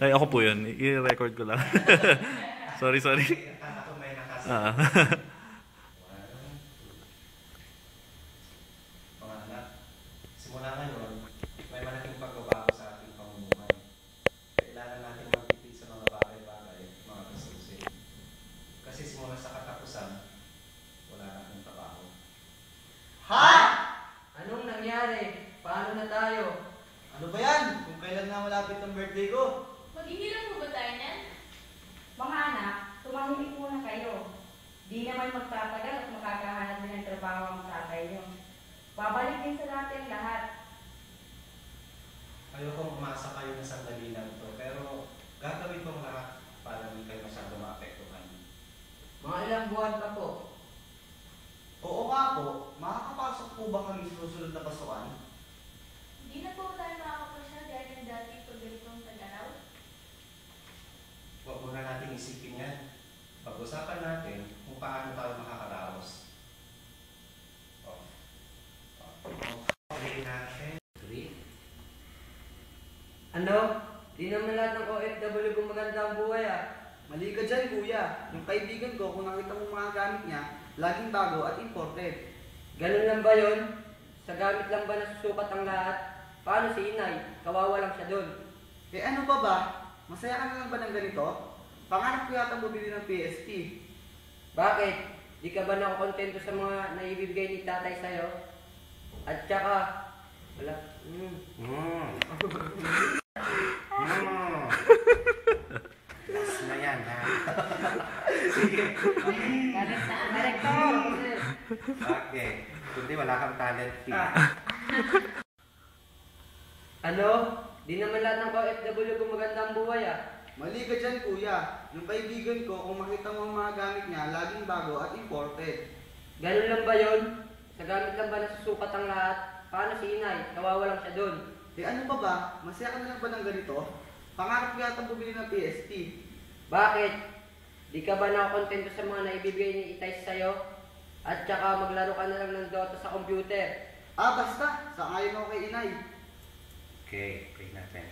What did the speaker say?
Ay, ako po yun. I-record ko lang. Sorry. Ako may Ah. Mga anak, simula ngayon, may malaking pagbabago sa ating pamumuhay. Kailangan natin magtipid sa mga bagay-bagay, mga gastusin. Kasi simula sa katapusan, wala na akong trabaho. Ha? Anong nangyari? Paano na tayo? Ano ba yan? Kung kailan na malapit ang birthday ko? Maghihilang po ba tayo niyan? Mga anak, tumahimik muna kayo. Di naman magtatagal at makakahanap din ng trabaho ang tatay niyo. Babalik din sa dati ang lahat. Ayokong umasa kayo na sandali lang ito, pero gagawin kong lahat para hindi kayo masyado maapektuhan. Mga ilang buwan pa po. Oo nga po, makakapasok po ba kami sa susunod na pasukan? Hindi na po tayo makakapasyal dahil ng dati pag ganitong tag-araw. Huwag muna natin isipin yan. Pag-usapan natin kung paano tayo makakaraos. Okay natin. Ano? Di naman lahat ng OFW gumaganda ang buhay ah. Mali ka dyan, kuya. Yung kaibigan ko, kung nakita mo mga gamit niya, laging bago at imported. Ganun lang ba yun? Sa gamit lang ba nasusukat ang lahat? Paano si inay? Kawawa lang siya doon. Eh ano pa ba? Masaya ka na lang ba ng ganito? Pangarap ko yata bumili ng PSP. Bakit? Di ka ba nakokontento sa mga naibibigay ni tatay sa'yo? At saka, wala. Last na yan, ha? Director! Okay. Kundi wala kang talent fee. Ano? Di naman lahat ng OFW gumaganda ang buhay ah. Mali ka dyan, kuya. Yung kaibigan ko, kung makita mo ang mga gamit niya, laging bago at imported. Ganun lang ba yun? Sa gamit lang ba nasusukat ang lahat? Paano si inay? Kawawa lang siya doon. Eh ano pa ba? Masaya ka na lang ba ng ganito? Pangarap ko yata bumili ng PSP. Bakit? Di ka ba nakakontento sa mga naibibigay ni Itay sa'yo? At saka maglaro ka na lang ng Dota sa computer. Ah, basta. Sang-ayon ako kay inay. Okay, play natin.